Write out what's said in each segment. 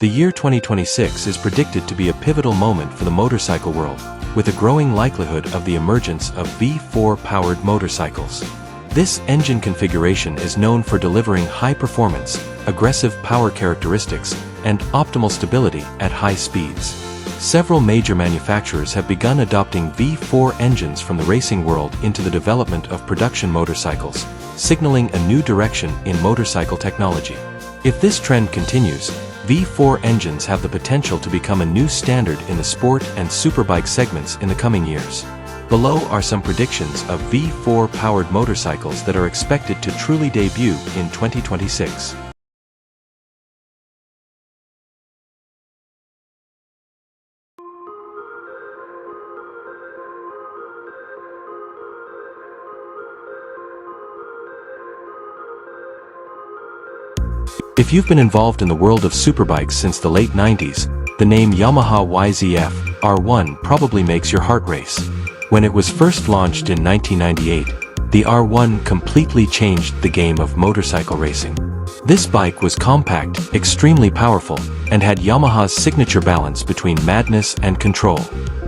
The year 2026 is predicted to be a pivotal moment for the motorcycle world, with a growing likelihood of the emergence of V4-powered motorcycles. This engine configuration is known for delivering high performance, aggressive power characteristics, and optimal stability at high speeds. Several major manufacturers have begun adopting V4 engines from the racing world into the development of production motorcycles, signaling a new direction in motorcycle technology. If this trend continues, V4 engines have the potential to become a new standard in the sport and superbike segments in the coming years. Below are some predictions of V4-powered motorcycles that are expected to truly debut in 2026. If you've been involved in the world of superbikes since the late 90s, the name Yamaha YZF R1 probably makes your heart race. When it was first launched in 1998, the R1 completely changed the game of motorcycle racing. This bike was compact, extremely powerful, and had Yamaha's signature balance between madness and control.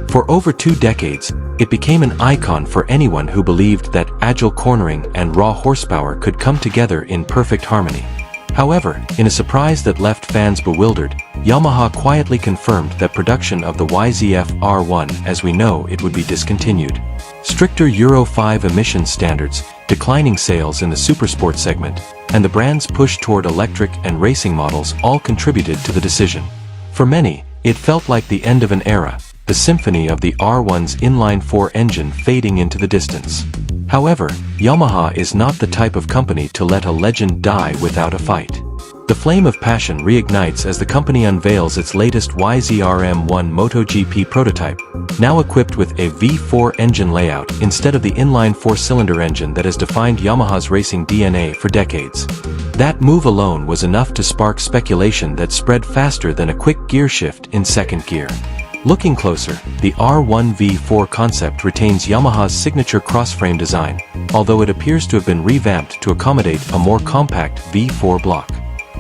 For over 2 decades, it became an icon for anyone who believed that agile cornering and raw horsepower could come together in perfect harmony. However, in a surprise that left fans bewildered, Yamaha quietly confirmed that production of the YZF R1 as we know it would be discontinued. Stricter Euro 5 emissions standards, declining sales in the supersport segment, and the brand's push toward electric and racing models all contributed to the decision. For many, it felt like the end of an era, the symphony of the R1's inline-4 engine fading into the distance. However, Yamaha is not the type of company to let a legend die without a fight. The flame of passion reignites as the company unveils its latest YZR-M1 MotoGP prototype, now equipped with a V4 engine layout instead of the inline 4-cylinder engine that has defined Yamaha's racing DNA for decades. That move alone was enough to spark speculation that spread faster than a quick gear shift in second gear. Looking closer, the R1 V4 concept retains Yamaha's signature crossframe design, although it appears to have been revamped to accommodate a more compact V4 block.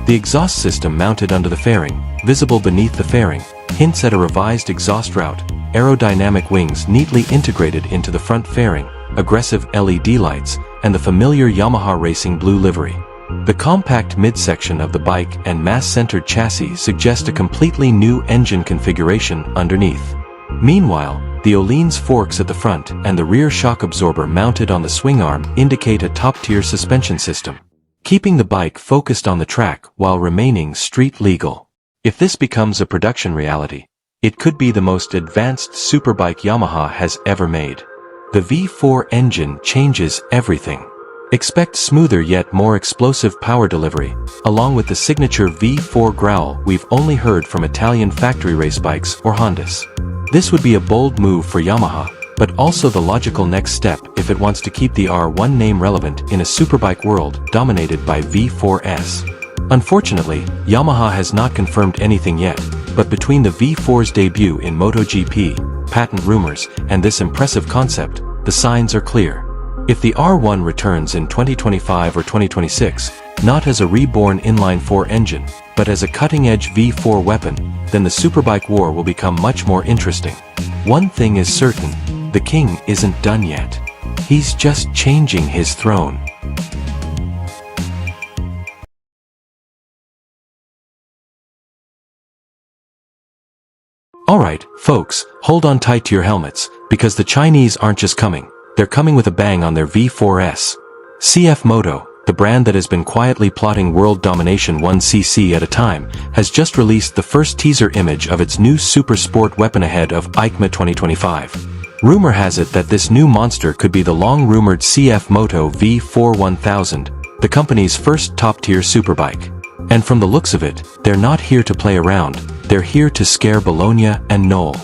The exhaust system mounted under the fairing, visible beneath the fairing, hints at a revised exhaust route, aerodynamic wings neatly integrated into the front fairing, aggressive LED lights, and the familiar Yamaha racing blue livery. The compact midsection of the bike and mass-centered chassis suggest a completely new engine configuration underneath. Meanwhile, the Öhlins forks at the front and the rear shock absorber mounted on the swing arm indicate a top-tier suspension system, keeping the bike focused on the track while remaining street-legal. If this becomes a production reality, it could be the most advanced superbike Yamaha has ever made. The V4 engine changes everything. Expect smoother yet more explosive power delivery, along with the signature V4 growl we've only heard from Italian factory race bikes or Hondas. This would be a bold move for Yamaha, but also the logical next step if it wants to keep the R1 name relevant in a superbike world dominated by V4S. Unfortunately, Yamaha has not confirmed anything yet, but between the V4's debut in MotoGP, patent rumors, and this impressive concept, the signs are clear. If the R1 returns in 2025 or 2026, not as a reborn inline-4 engine, but as a cutting-edge V4 weapon, then the superbike war will become much more interesting. One thing is certain, the king isn't done yet. He's just changing his throne. Alright, folks, hold on tight to your helmets, because the Chinese aren't just coming. They're coming with a bang on their V4S. CF Moto, the brand that has been quietly plotting world domination 1cc at a time, has just released the first teaser image of its new super sport weapon ahead of EICMA 2025. Rumor has it that this new monster could be the long-rumored CF Moto V4 1000, the company's first top-tier superbike. And from the looks of it, they're not here to play around, they're here to scare Bologna and Knoll.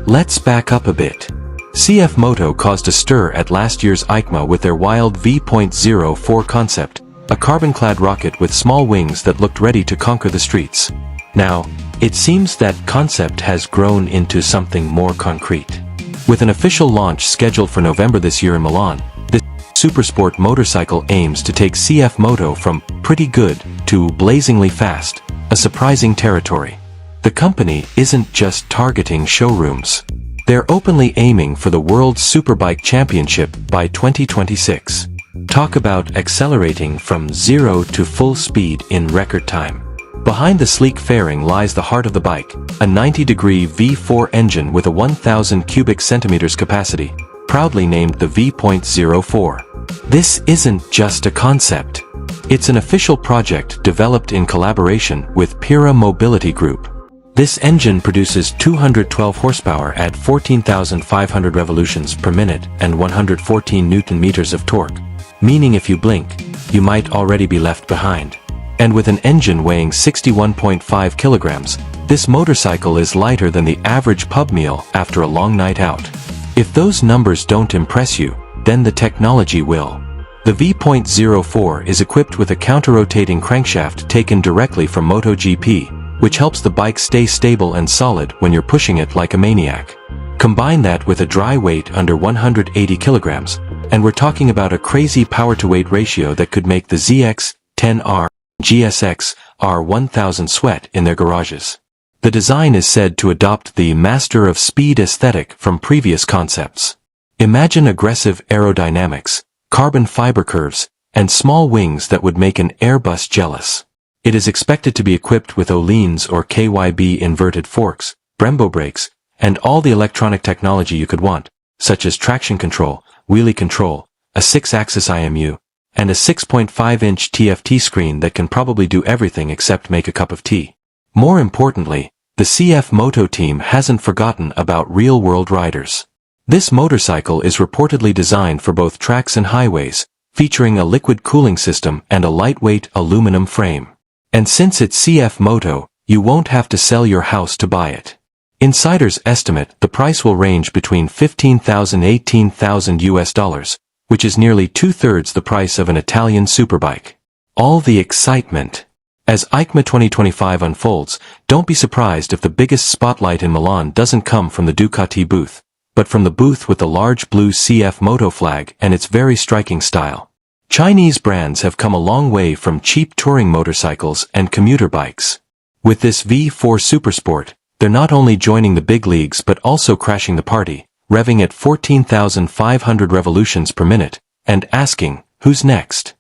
Let's back up a bit. CF Moto caused a stir at last year's EICMA with their wild V.04 concept, a carbon-clad rocket with small wings that looked ready to conquer the streets. Now, it seems that concept has grown into something more concrete. With an official launch scheduled for November this year in Milan, this supersport motorcycle aims to take CF Moto from pretty good to blazingly fast, a surprising territory. The company isn't just targeting showrooms. They're openly aiming for the World Superbike Championship by 2026. Talk about accelerating from zero to full speed in record time. Behind the sleek fairing lies the heart of the bike, a 90-degree V4 engine with a 1,000 cubic centimeters capacity, proudly named the V.04. This isn't just a concept. It's an official project developed in collaboration with Pira Mobility Group. This engine produces 212 horsepower at 14,500 revolutions per minute and 114 Newton-meters of torque, meaning if you blink, you might already be left behind. And with an engine weighing 61.5 kilograms, this motorcycle is lighter than the average pub meal after a long night out. If those numbers don't impress you, then the technology will. The V.04 is equipped with a counter-rotating crankshaft taken directly from MotoGP, which helps the bike stay stable and solid when you're pushing it like a maniac. Combine that with a dry weight under 180 kilograms, and we're talking about a crazy power-to-weight ratio that could make the ZX-10R GSX R1000 sweat in their garages. The design is said to adopt the master of speed aesthetic from previous concepts. Imagine aggressive aerodynamics, carbon fiber curves, and small wings that would make an Airbus jealous. It is expected to be equipped with Öhlins or KYB inverted forks, Brembo brakes, and all the electronic technology you could want, such as traction control, wheelie control, a 6-axis IMU, and a 6.5-inch TFT screen that can probably do everything except make a cup of tea. More importantly, the CF Moto team hasn't forgotten about real-world riders. This motorcycle is reportedly designed for both tracks and highways, featuring a liquid cooling system and a lightweight aluminum frame. And since it's CF Moto, you won't have to sell your house to buy it. Insiders estimate the price will range between $15,000 and $18,000, which is nearly two-thirds the price of an Italian superbike. All the excitement. As EICMA 2025 unfolds, don't be surprised if the biggest spotlight in Milan doesn't come from the Ducati booth, but from the booth with the large blue CF Moto flag and its very striking style. Chinese brands have come a long way from cheap touring motorcycles and commuter bikes. With this V4 Supersport, they're not only joining the big leagues but also crashing the party, revving at 14,500 revolutions per minute, and asking, who's next?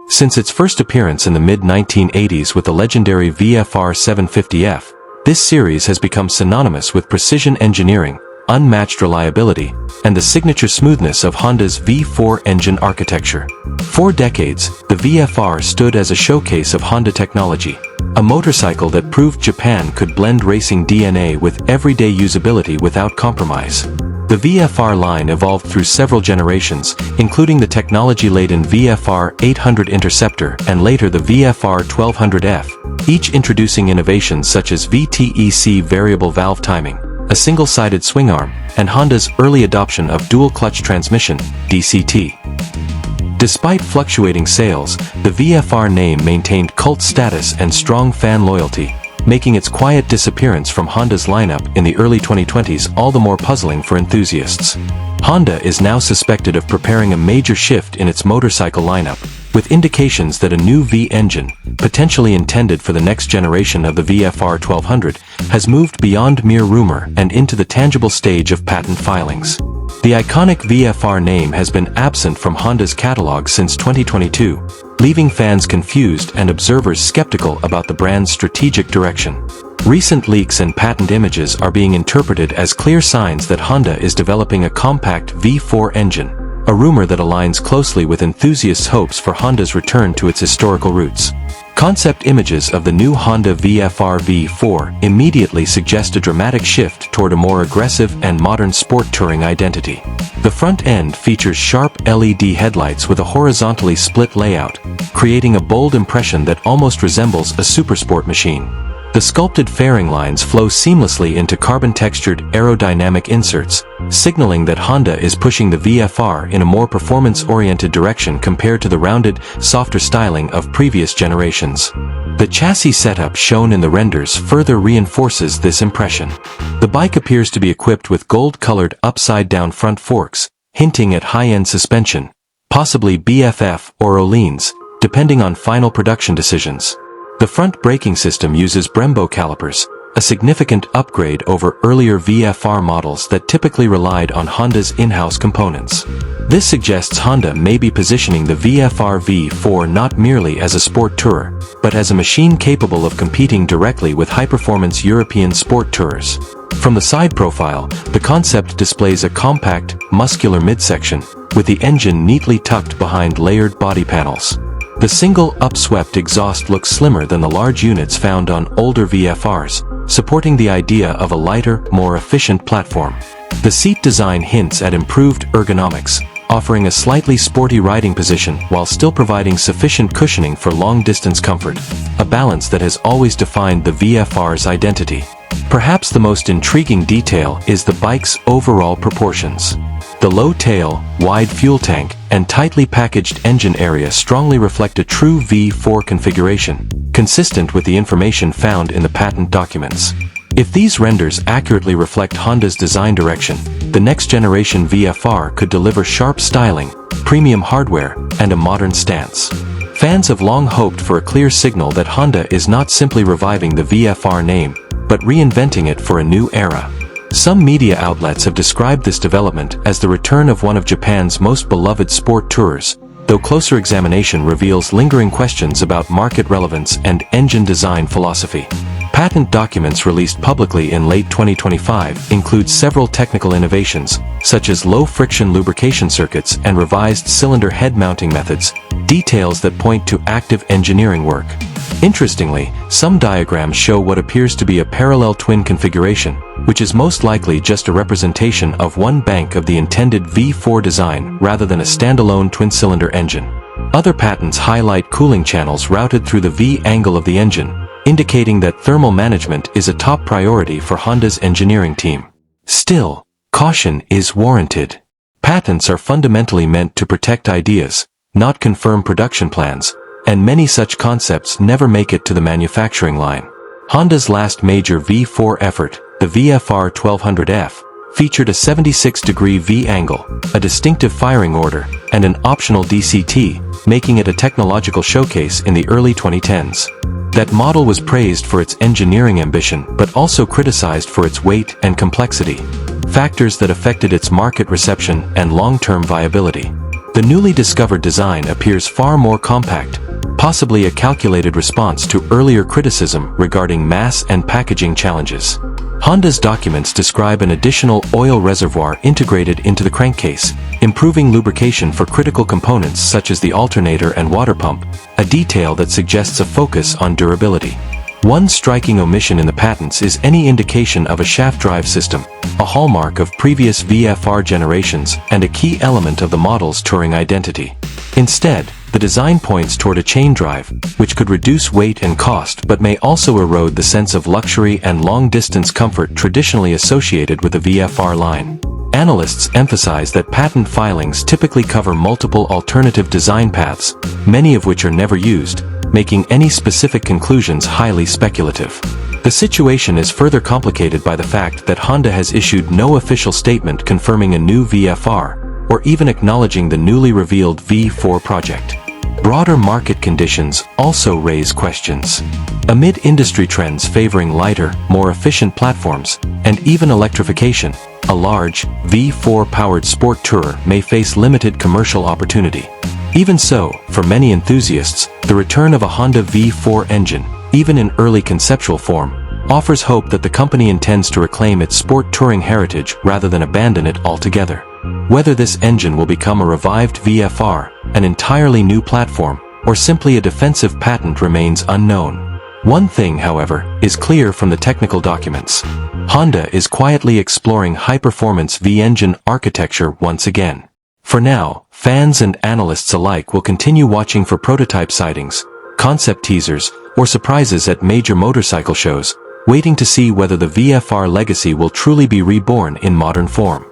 Since its first appearance in the mid-1980s with the legendary VFR 750F, this series has become synonymous with precision engineering, unmatched reliability, and the signature smoothness of Honda's V4 engine architecture. For decades, the VFR stood as a showcase of Honda technology, a motorcycle that proved Japan could blend racing DNA with everyday usability without compromise. The VFR line evolved through several generations, including the technology-laden VFR 800 Interceptor and later the VFR 1200F, each introducing innovations such as VTEC variable valve timing, a single-sided swing arm, and Honda's early adoption of dual-clutch transmission, DCT. Despite fluctuating sales, the VFR name maintained cult status and strong fan loyalty, making its quiet disappearance from Honda's lineup in the early 2020s all the more puzzling for enthusiasts. Honda is now suspected of preparing a major shift in its motorcycle lineup, with indications that a new V engine, potentially intended for the next generation of the VFR 1200, has moved beyond mere rumor and into the tangible stage of patent filings. The iconic VFR name has been absent from Honda's catalog since 2022, leaving fans confused and observers skeptical about the brand's strategic direction. Recent leaks and patent images are being interpreted as clear signs that Honda is developing a compact V4 engine, a rumor that aligns closely with enthusiasts' hopes for Honda's return to its historical roots. Concept images of the new Honda VFR V4 immediately suggest a dramatic shift toward a more aggressive and modern sport touring identity. The front end features sharp LED headlights with a horizontally split layout, creating a bold impression that almost resembles a supersport machine. The sculpted fairing lines flow seamlessly into carbon-textured aerodynamic inserts, signaling that Honda is pushing the VFR in a more performance-oriented direction compared to the rounded, softer styling of previous generations. The chassis setup shown in the renders further reinforces this impression. The bike appears to be equipped with gold-colored upside-down front forks, hinting at high-end suspension, possibly BFF or Öhlins, depending on final production decisions. The front braking system uses Brembo calipers, a significant upgrade over earlier VFR models that typically relied on Honda's in-house components. This suggests Honda may be positioning the VFR V4 not merely as a sport tourer, but as a machine capable of competing directly with high-performance European sport tourers. From the side profile, the concept displays a compact, muscular midsection, with the engine neatly tucked behind layered body panels. The single upswept exhaust looks slimmer than the large units found on older VFRs, supporting the idea of a lighter, more efficient platform. The seat design hints at improved ergonomics, offering a slightly sporty riding position while still providing sufficient cushioning for long-distance comfort, a balance that has always defined the VFR's identity. Perhaps the most intriguing detail is the bike's overall proportions. The low tail, wide fuel tank, and tightly packaged engine area strongly reflect a true V4 configuration, consistent with the information found in the patent documents. If these renders accurately reflect Honda's design direction, the next generation VFR could deliver sharp styling, premium hardware, and a modern stance. Fans have long hoped for a clear signal that Honda is not simply reviving the VFR name, but reinventing it for a new era. Some media outlets have described this development as the return of one of Japan's most beloved sport tourers, though closer examination reveals lingering questions about market relevance and engine design philosophy. Patent documents released publicly in late 2025 include several technical innovations, such as low-friction lubrication circuits and revised cylinder head mounting methods, details that point to active engineering work. Interestingly, some diagrams show what appears to be a parallel twin configuration, which is most likely just a representation of one bank of the intended V4 design rather than a standalone twin-cylinder engine. Other patents highlight cooling channels routed through the V-angle of the engine, indicating that thermal management is a top priority for Honda's engineering team. Still, caution is warranted. Patents are fundamentally meant to protect ideas, not confirm production plans, and many such concepts never make it to the manufacturing line. Honda's last major V4 effort, the VFR 1200F, featured a 76-degree V-angle, a distinctive firing order, and an optional DCT, making it a technological showcase in the early 2010s. That model was praised for its engineering ambition but also criticized for its weight and complexity, factors that affected its market reception and long-term viability. The newly discovered design appears far more compact, possibly a calculated response to earlier criticism regarding mass and packaging challenges. Honda's documents describe an additional oil reservoir integrated into the crankcase, improving lubrication for critical components such as the alternator and water pump, a detail that suggests a focus on durability. One striking omission in the patents is any indication of a shaft drive system, a hallmark of previous VFR generations and a key element of the model's touring identity. Instead, the design points toward a chain drive, which could reduce weight and cost but may also erode the sense of luxury and long-distance comfort traditionally associated with the VFR line. Analysts emphasize that patent filings typically cover multiple alternative design paths, many of which are never used, making any specific conclusions highly speculative. The situation is further complicated by the fact that Honda has issued no official statement confirming a new VFR, or even acknowledging the newly revealed V4 project. Broader market conditions also raise questions. Amid industry trends favoring lighter, more efficient platforms, and even electrification, a large, V4-powered sport tourer may face limited commercial opportunity. Even so, for many enthusiasts, the return of a Honda V4 engine, even in early conceptual form, offers hope that the company intends to reclaim its sport touring heritage rather than abandon it altogether. Whether this engine will become a revived VFR, an entirely new platform, or simply a defensive patent remains unknown. One thing, however, is clear from the technical documents. Honda is quietly exploring high-performance V-engine architecture once again. For now, fans and analysts alike will continue watching for prototype sightings, concept teasers, or surprises at major motorcycle shows, waiting to see whether the VFR legacy will truly be reborn in modern form.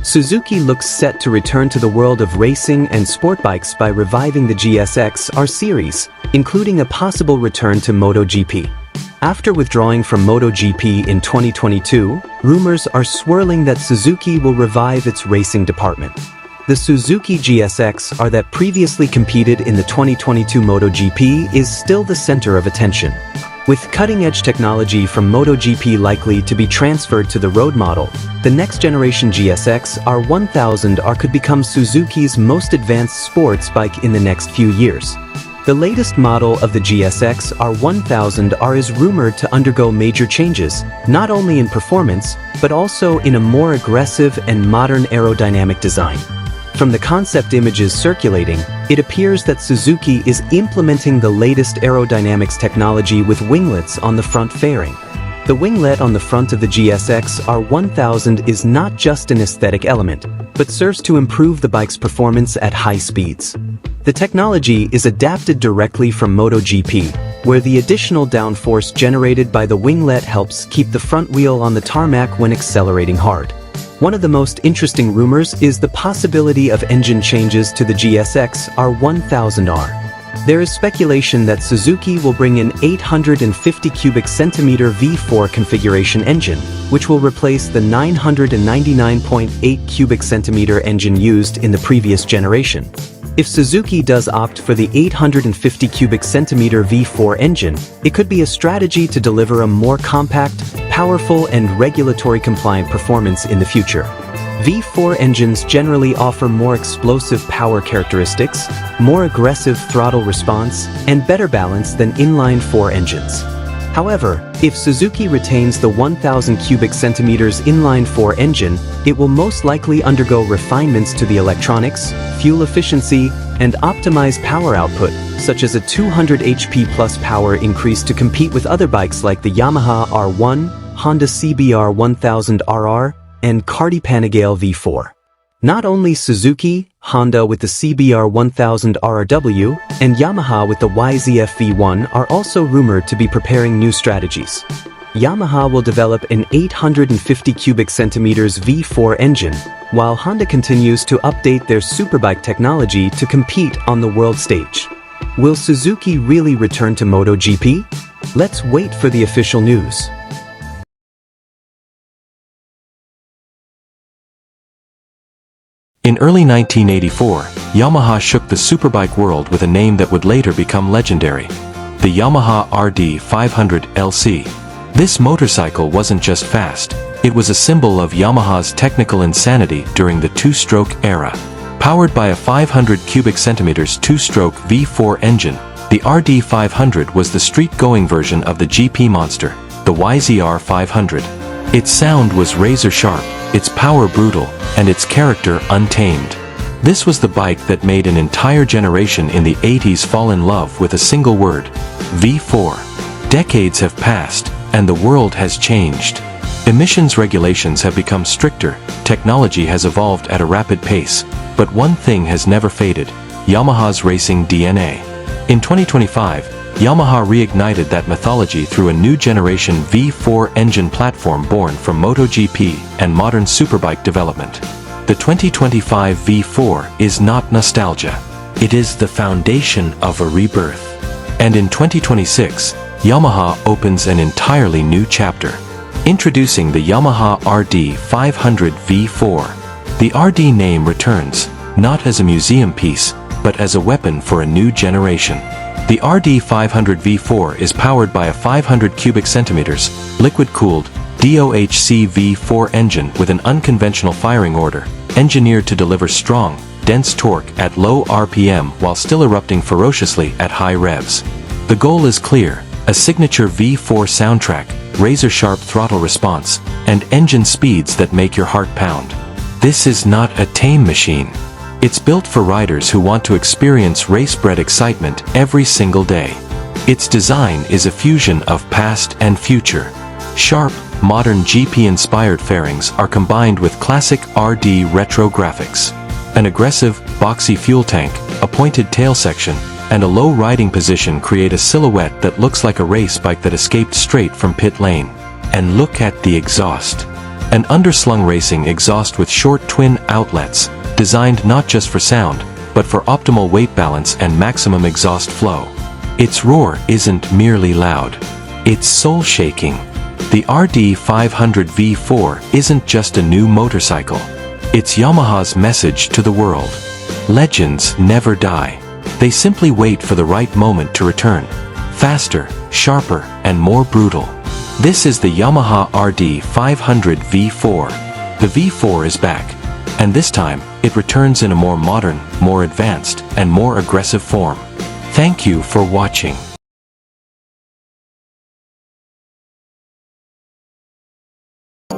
Suzuki looks set to return to the world of racing and sport bikes by reviving the GSX-R series, including a possible return to MotoGP. After withdrawing from MotoGP in 2022, rumors are swirling that Suzuki will revive its racing department. The Suzuki GSX-R that previously competed in the 2022 MotoGP is still the center of attention. With cutting-edge technology from MotoGP likely to be transferred to the road model, the next-generation GSX-R 1000R could become Suzuki's most advanced sports bike in the next few years. The latest model of the GSX-R 1000R is rumored to undergo major changes, not only in performance, but also in a more aggressive and modern aerodynamic design. From the concept images circulating, it appears that Suzuki is implementing the latest aerodynamics technology with winglets on the front fairing. The winglet on the front of the GSX-R 1000 is not just an aesthetic element, but serves to improve the bike's performance at high speeds. The technology is adapted directly from MotoGP, where the additional downforce generated by the winglet helps keep the front wheel on the tarmac when accelerating hard. One of the most interesting rumors is the possibility of engine changes to the GSX-R 1000R. There is speculation that Suzuki will bring an 850 cubic centimeter V4 configuration engine, which will replace the 999.8 cubic centimeter engine used in the previous generation. If Suzuki does opt for the 850 cubic centimeter V4 engine, it could be a strategy to deliver a more compact, powerful and regulatory compliant performance in the future. V4 engines generally offer more explosive power characteristics, more aggressive throttle response, and better balance than inline-4 engines. However, if Suzuki retains the 1000 cubic centimeters inline-4 engine, it will most likely undergo refinements to the electronics, fuel efficiency, and optimize power output, such as a 200 HP plus power increase to compete with other bikes like the Yamaha R1, Honda CBR 1000RR, and Cardi Panigale V4. Not only Suzuki, Honda with the CBR 1000 RRW, and Yamaha with the YZF V1 are also rumored to be preparing new strategies. Yamaha will develop an 850 cubic centimeters V4 engine, while Honda continues to update their superbike technology to compete on the world stage. Will Suzuki really return to MotoGP? Let's wait for the official news. In early 1984, Yamaha shook the superbike world with a name that would later become legendary: the Yamaha RD 500 LC. This motorcycle wasn't just fast, it was a symbol of Yamaha's technical insanity during the two-stroke era. Powered by a 500 cubic centimeters two-stroke V4 engine, the RD 500 was the street-going version of the GP monster, the YZR 500. Its sound was razor-sharp, its power brutal, and its character untamed. This was the bike that made an entire generation in the 80s fall in love with a single word: V4. Decades have passed, and the world has changed. Emissions regulations have become stricter, technology has evolved at a rapid pace, but one thing has never faded: Yamaha's racing DNA. In 2025, Yamaha reignited that mythology through a new generation V4 engine platform born from MotoGP and modern superbike development. The 2025 V4 is not nostalgia. It is the foundation of a rebirth. And in 2026, Yamaha opens an entirely new chapter. Introducing the Yamaha RD 500 V4. The RD name returns, not as a museum piece, but as a weapon for a new generation. The RD 500 V4 is powered by a 500 cubic centimeters, liquid-cooled, DOHC V4 engine with an unconventional firing order, engineered to deliver strong, dense torque at low RPM while still erupting ferociously at high revs. The goal is clear: a signature V4 soundtrack, razor-sharp throttle response, and engine speeds that make your heart pound. This is not a tame machine. It's built for riders who want to experience race-bred excitement every single day. Its design is a fusion of past and future. Sharp, modern GP-inspired fairings are combined with classic RD retro graphics. An aggressive, boxy fuel tank, a pointed tail section, and a low riding position create a silhouette that looks like a race bike that escaped straight from pit lane. And look at the exhaust. An underslung racing exhaust with short twin outlets, designed not just for sound, but for optimal weight balance and maximum exhaust flow. Its roar isn't merely loud. It's soul-shaking. The RD 500 V4 isn't just a new motorcycle. It's Yamaha's message to the world. Legends never die. They simply wait for the right moment to return. Faster, sharper, and more brutal. This is the Yamaha RD 500 V4. The V4 is back. And this time, it returns in a more modern, more advanced, and more aggressive form. Thank you for watching.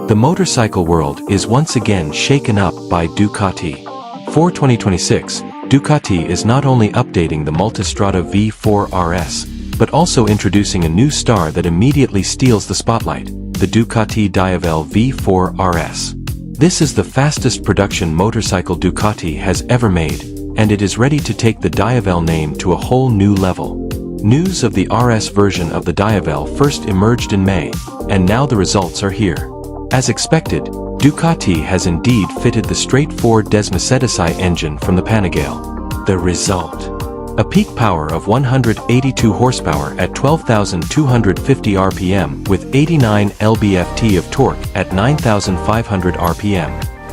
The motorcycle world is once again shaken up by Ducati. For 2026, Ducati is not only updating the Multistrada V4 RS, but also introducing a new star that immediately steals the spotlight, the Ducati Diavel V4 RS. This is the fastest production motorcycle Ducati has ever made, and it is ready to take the Diavel name to a whole new level. News of the RS version of the Diavel first emerged in May, and now the results are here. As expected, Ducati has indeed fitted the straightforward Desmosedici engine from the Panigale. The result: a peak power of 182 horsepower at 12,250 RPM with 89 lb-ft of torque at 9,500 RPM.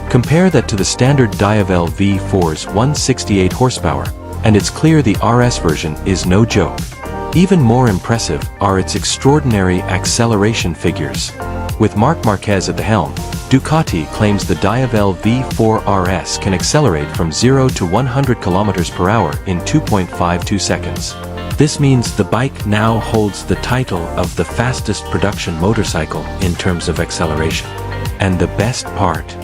Compare that to the standard Diavel V4's 168 horsepower, and it's clear the RS version is no joke. Even more impressive are its extraordinary acceleration figures. With Marc Marquez at the helm, Ducati claims the Diavel V4 RS can accelerate from 0 to 100 km per hour in 2.52 seconds. This means the bike now holds the title of the fastest production motorcycle in terms of acceleration. And the best part: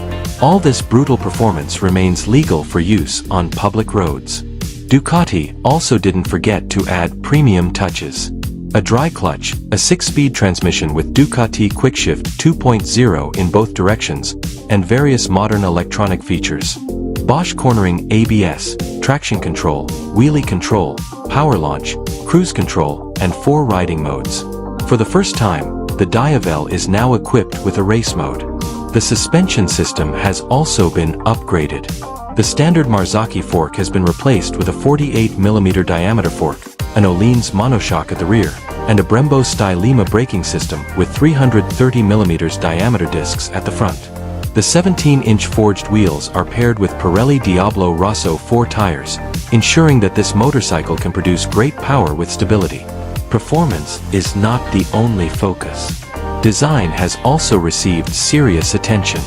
all this brutal performance remains legal for use on public roads. Ducati also didn't forget to add premium touches. A dry clutch, a 6-speed transmission with Ducati Quickshift 2.0 in both directions, and various modern electronic features. Bosch cornering ABS, traction control, wheelie control, power launch, cruise control, and 4 riding modes. For the first time, the Diavel is now equipped with a race mode. The suspension system has also been upgraded. The standard Marzocchi fork has been replaced with a 48mm diameter fork, an Öhlins monoshock at the rear, and a Brembo Stylema braking system with 330mm diameter discs at the front. The 17-inch forged wheels are paired with Pirelli Diablo Rosso 4 tires, ensuring that this motorcycle can produce great power with stability. Performance is not the only focus. Design has also received serious attention.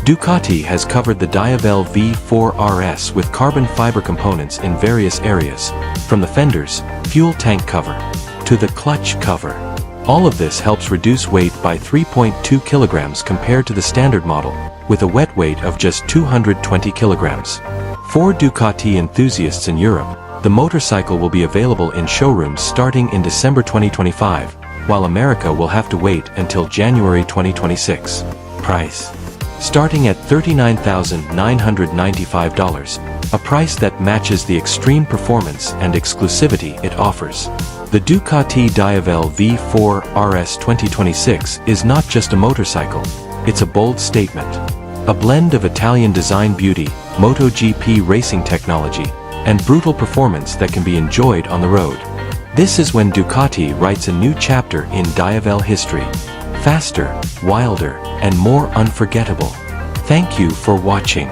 Ducati has covered the Diavel V4 RS with carbon fiber components in various areas, from the fenders, fuel tank cover, to the clutch cover. All of this helps reduce weight by 3.2 kilograms compared to the standard model, with a wet weight of just 220 kilograms. For Ducati enthusiasts in Europe, the motorcycle will be available in showrooms starting in December 2025, while America will have to wait until January 2026. Price: starting at $39,995, a price that matches the extreme performance and exclusivity it offers. The Ducati Diavel V4 RS 2026 is not just a motorcycle, it's a bold statement. A blend of Italian design beauty, MotoGP racing technology, and brutal performance that can be enjoyed on the road. This is when Ducati writes a new chapter in Diavel history. Faster, wilder, and more unforgettable. Thank you for watching.